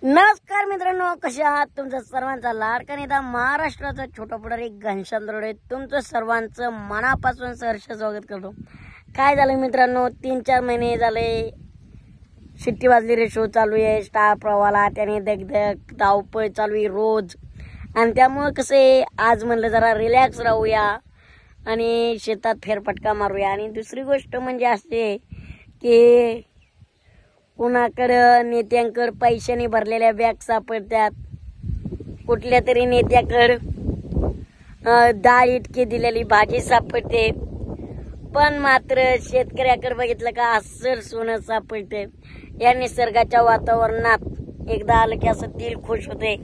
नमस्कार मित्रांनो, कशा आहात? तुमचा सर्वांचा लाडका नेता महाराष्ट्राचा छोटा पुढारी घनश्याम दरोडे तुमचं सर्वांचं मनापासून सहर्ष स्वागत करतो। काय झालं मित्रांनो, 3-4 महिने झाले शिट्टी वाजली रे शो चालू आहे, स्टार प्रवाहाला त्याने दगदग धावपळ चालू आहे रोज। आणि त्यामुळे कसे आज म्हणलं जरा रिलॅक्स राहूया आणि शेतात फेरफटका मारूया। आणि दुसरी गोष्ट म्हणजे असते की कुणाकडं नेत्यांकडे पैशाने भरलेल्या बॅग सापडतात, कुठल्या तरी नेत्याकडे डाळ इतकी दिलेली भाजी सापडते, पण मात्र शेतकऱ्याकडे बघितलं का अस्सल सोनं सापडते। या निसर्गाच्या वातावरणात एकदा आलं की असं दिल खुश होते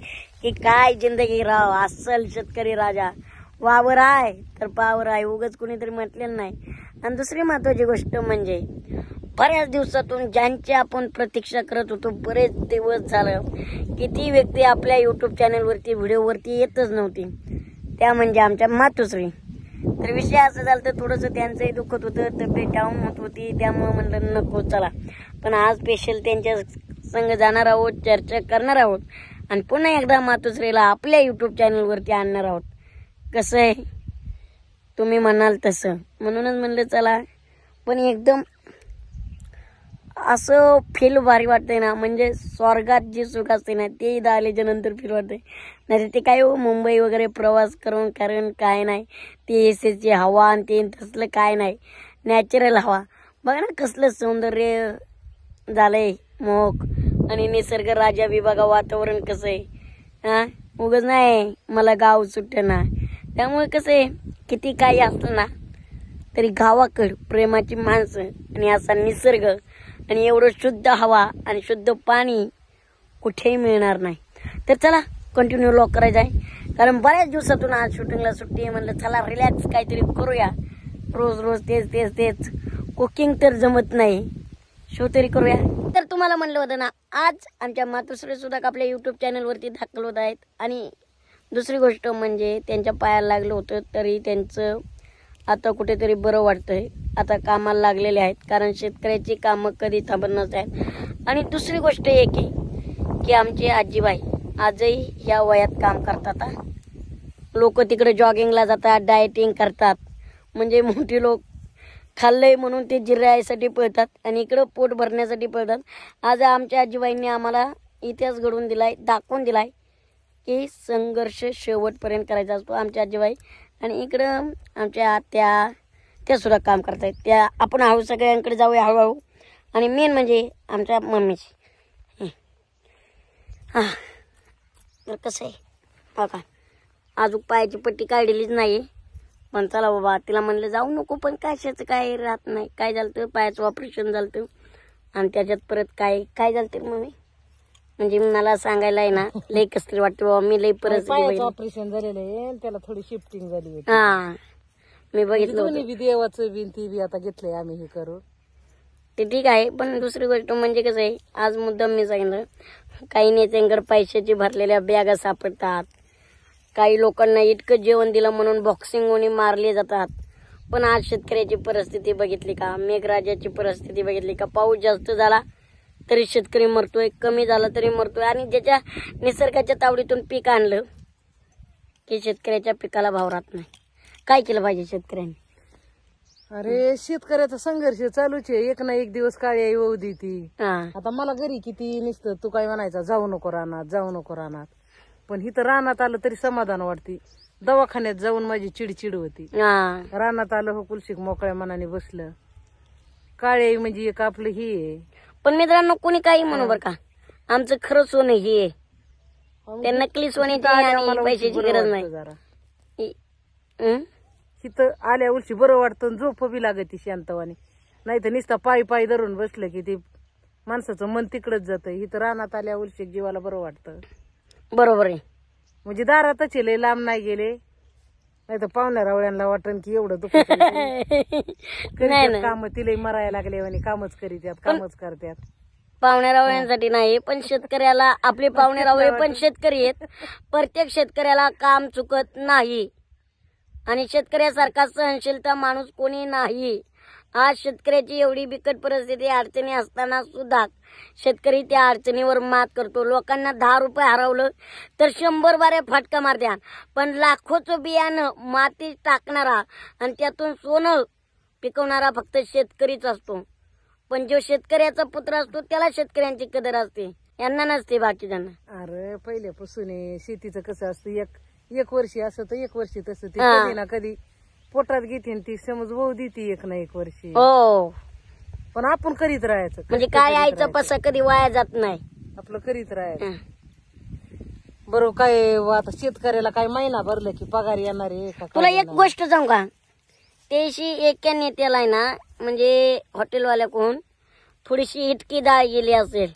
की काय जिंदगी राव, अस्सल शेतकरी राजा। वावर आहे तर पावर आहे, उगाच कुणीतरी म्हटलेलं नाही। आणि दुसरी महत्वाची गोष्ट म्हणजे बऱ्याच दिवसातून ज्यांची आपण प्रतीक्षा करत होतो, बरेच दिवस झालं किती व्यक्ती आपल्या युट्यूब चॅनलवरती व्हिडिओवरती येतच नव्हती, त्या म्हणजे आमच्या मातोश्री। तर विषय असं झालं तर थोडंसं त्यांचंही दुखत होतं, तब्येत डाऊन होत होती, त्यामुळे म्हणलं नको चला। पण आज स्पेशल त्यांच्या संग जाणार आहोत, चर्चा करणार आहोत आणि पुन्हा एकदा मातोश्रीला आपल्या युट्यूब चॅनलवरती आणणार आहोत। कसं आहे तुम्ही म्हणाल तसं, म्हणूनच म्हणलं चला। पण एकदम असं फील भारी वाटतंय ना, म्हणजे स्वर्गात जे सुख असते ना ते इथं आल्याच्या नंतर फील वाटतंय। नाही ते काय हो, मुंबई वगैरे प्रवास करून कारण काय नाही, ते एसीची हवा आणि ते तसलं काय नाही, नॅचरल हवा बघा ना, कसलं सौंदर्य झालंय मोक। आणि निसर्ग राजा विभागा वातावरण कसं आहे, हा उगाच नाही मला गाव सुट्ट ना। त्यामुळे कसं आहे किती काही असलं ना तरी गावाकडं प्रेमाची माणसं आणि असा निसर्ग आणि एवढं शुद्ध हवा आणि शुद्ध पाणी कुठेही मिळणार नाही। तर चला कंटिन्यू लॉक करायचं आहे, कारण बऱ्याच दिवसातून आज शूटिंगला सुट्टी आहे, म्हणलं चला रिलॅक्स काहीतरी करूया। रोज रोज तेच तेच तेच कुकिंग तर जमत नाही, शो तरी करूया। तर तुम्हाला म्हणलं होतं ना, आज आमच्या मातोश्री सुद्धा आपल्या युट्यूब चॅनलवरती दाखल होत आहेत। आणि दुसरी गोष्ट म्हणजे त्यांच्या पायाला लागलं होतं तरी त्यांचं आता कुठेतरी बरं वाटतंय, आता कामाला लागलेले आहेत, कारण शेतकऱ्याची कामं कधी थांबत नसतात। आणि दुसरी गोष्ट एक आहे की आमचे आजीबाई आजही ह्या वयात काम करतात। लोक तिकडे जॉगिंगला जातात, डाएटिंग करतात, म्हणजे मोठी लोक खाल्लंय म्हणून ते जिरायसाठी पळतात आणि इकडं पोट भरण्यासाठी पळतात। आज आमच्या आजीबाईंनी आम्हाला इतिहास घडवून दिलाय, दाखवून दिलाय की संघर्ष शेवटपर्यंत करायचा असतो। आमच्या आजीबाई आणि इकडं आमच्या आत्या त्या सुद्धा काम करतायत, त्या आपण हळू सगळ्यांकडे जाऊया हळूहळू। आणि मेन म्हणजे आमच्या मम्मीची तर कसं आहे बघा, अजून पायाची पट्टी काढलेलीच नाही, पण चला बाबा तिला म्हणलं जाऊ नको, पण कशाचं काय राहत नाही। काय झालं, पायाचं ऑपरेशन झालं आणि त्याच्यात परत काय काय झालं मम्मी, म्हणजे मला सांगायला आहे ना लई कसतरी वाटतं बाबा, मी लई परत ऑपरेशन झालेलं आहे, त्याला थोडी शिफ्टिंग झाली होती। हा मी बघितलं होतं, देवाचं बिन ती बी आता घेतलंय आम्ही हे करून, ते ठीक आहे। पण दुसरी गोष्ट म्हणजे कसं आहे, आज मुद्दाम मी सांगितलं काही नेत्यांकडे पैशाची भरलेल्या बॅगा सापडतात, काही लोकांना इतकं जेवण दिलं म्हणून बॉक्सिंग मारले जातात। पण आज शेतकऱ्याची परिस्थिती बघितली का, मेघराजाची परिस्थिती बघितली का, पाऊस जास्त झाला तरी शेतकरी मरतोय, कमी झाला तरी मरतोय। आणि ज्याच्या निसर्गाच्या तावडीतून पीक आणलं की शेतकऱ्याच्या पिकाला भाव राहत नाही। काय केलं पाहिजे शेतकऱ्यांनी? अरे शेतकऱ्याचा संघर्ष चालूच आहे, एक ना एक दिवस काळी येऊ देती। आता मला घरी किती नुसतं तू काय म्हणायचा, जाऊ नको रानात, जाऊ नको रानात, पण इथं रानात आलं तरी समाधान वाटते। दवाखान्यात जाऊन माझी चिडचिड होती, रानात आलं हो कुलशिक मोकळ्या मनाने बसलं। काळे म्हणजे एक आपलं हे आहे। पण मित्रांनो कोणी काही म्हणू बरं का, आमचं खरं सोनं हे आहे, ते नकली सोन्याची आणि पैशाची गरज नाही जरा। हं? इथं आल्या वर्षी बरं वाटतं, झोप बी लागते शांतवाने, नाही तर नुसता पायी पायी धरून बसलं की ते माणसाचं मन तिकडच जातं। इथं रानात आल्या वर्षी जीवाला बरं वाटतं। बरोबर आहे, म्हणजे दारातच लय लांब नाही गेले, नाही तर पाहुण्या रावळ्यांना वाटण की एवढं दुःख काम तिला मरायला लागले आणि कामच करीत्यात, कामच करतात। पाहुण्या रावळ्यांसाठी नाही, पण शेतकऱ्याला आपले पाहुणे रावळे पण शेतकरी आहेत, प्रत्येक शेतकऱ्याला काम चुकत नाही आणि शेतकऱ्यासारखा सहनशीलता माणूस कोणी नाही। आज शेतकऱ्याची एवढी बिकट परिस्थिती अडचणी असताना सुद्धा शेतकरी त्या अडचणीवर मात करतो. लोकांना 10 रुपये हरवलं तर 100 बारे फटका मारत्या, पण लाखोचं बियाणं मातीत टाकणारा आणि त्यातून सोनं पिकवणारा फक्त शेतकरीच असतो. पण जो शेतकऱ्याचा पुत्र असतो त्याला शेतकऱ्यांची कदर असते, यांना नसते बाकीच्यांना. अरे पहिल्यापासून शेतीचं कसं असतं, एक वर्षी असं तर एक वर्षी तसं ते हा. कधी ना कधी पोटात घेते ती समज वाहू देते एक ना एक वर्षी. हो, पण आपण करीत राहायचं, म्हणजे कष्ट काय करीत आईचा राहायचं. पसा कधी वाया जात नाही. आपलं करीत राहायचं. हं. बरोबर. काय आता शेतकऱ्याला काय महिना भरलं की पगार येणार आहे का तुला काय एक येणार? गोष्ट सांगू का, त्याशी एका नेत्याला आहे ना, म्हणजे हॉटेलवाल्याकडून थोडीशी इटकी डाळ गेली असेल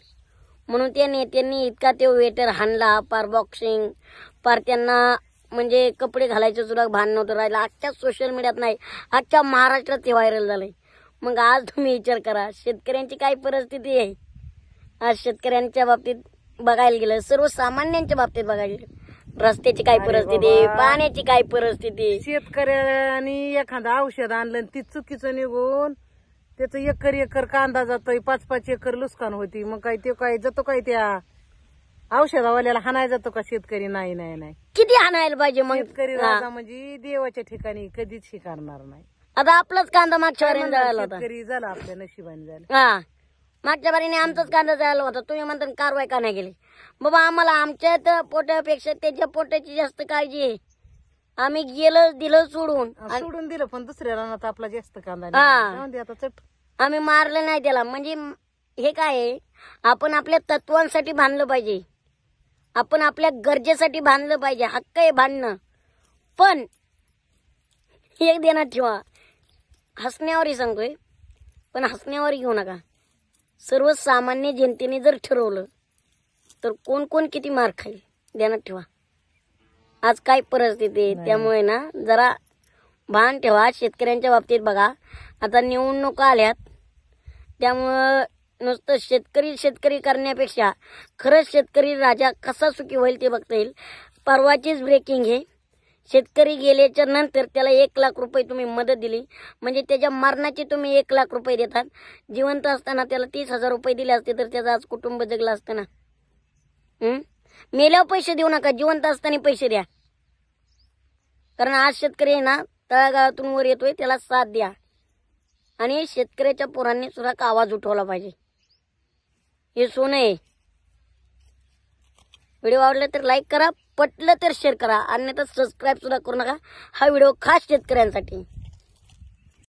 म्हणून त्या नेत्यांनी इतका ते वेटर हाणला, पार बॉक्सिंग, पार त्यांना म्हणजे कपडे घालायचं सुद्धा भान नव्हतं राहिलं. अख्ख्या सोशल मीडियात नाही, अख्ख्या महाराष्ट्रात ते व्हायरल झालंय. मग आज तुम्ही विचार करा शेतकऱ्यांची काय परिस्थिती आहे. आज शेतकऱ्यांच्या बाबतीत बघायला गेलं, सर्वसामान्यांच्या बाबतीत बघायला गेलं, रस्त्याची काय अरे परिस्थिती, बाबा. पाण्याची काय परिस्थिती. शेतकऱ्यांनी एखादं औषध आणलं आणि ती चुकीचं निघून त्याचं एकर कांदा जातोय, 5-5 एकर नुकसान होती. मग काय ते काय जातो काय त्या औषधावाल्याला हाणाय जातो का शेतकरी? नाही नाही नाही. किती आणायला पाहिजे मग. शेतकरी हा. राजा म्हणजे देवाच्या ठिकाणी कधीच शिकारणार नाही. आता आपलाच कांदा मागच्या काय वारीने म्हणणार, जळाला होता. शेतकरी झाला आपल्या नशिबाने झाला. हा, मागच्या बारीने आमचाच कांदा जळाला होता. तुम्ही म्हणता कारवाई का नाही केली? बाबा आम्हाला आमच्या पोटापेक्षा त्याच्या पोटाची जास्त काळजी आहे. आम्ही गेलं दिलं सोडून, सोडून दिलं पण दुसऱ्या रानात आपला जास्त कांदा हा. निघाला. जाऊन दे आता चट. आम्ही मारलं नाही त्याला. म्हणजे हे काय आहे, आपण आपल्या तत्वांसाठी बांधलं पाहिजे, आपण आपल्या गरजेसाठी बांधलं पाहिजे. हक्क आहे भांडणं, पण एक देण्यात ठेवा. हसण्यावरही सांगतोय, पण हसण्यावर घेऊ नका. सर्वसामान्य जनतेने जर ठरवलं तर कोण कोण किती मार खाईल ध्यानात ठेवा. आज काय परिस्थिती आहे, त्यामुळे ना जरा भान ठेवा. शेतकऱ्यांच्या बाबतीत बघा, आता निवडणुका आल्यात, त्यामुळं नुसतं शेतकरी करण्यापेक्षा खरंच शेतकरी राजा कसा सुखी होईल ते बघता येईल. परवाचीच ब्रेकिंग आहे, शेतकरी गेल्याच्या नंतर त्याला 1 लाख रुपये तुम्ही मदत दिली, म्हणजे त्याच्या मरणाचे तुम्ही 1 लाख रुपये देतात. जिवंत असताना त्याला 30,000 रुपये दिले असते तर त्याचं आज कुटुंब जगलं असतं ना. मेल्यावर पैसे देऊ नका, जिवंत असताना पैसे द्या. कारण आज शेतकरी आहे ना तळागाळातून वर येतोय, त्याला साथ द्या. आणि शेतकऱ्याच्या पोरांनी सुद्धा आवाज उठवला पाहिजे. हे सोनं आहे. व्हिडिओ आवडला तर लाईक करा, पटलं तर शेअर करा, अन्यथा सबस्क्राईब सुद्धा करू नका. हा व्हिडिओ खास शेतकऱ्यांसाठी.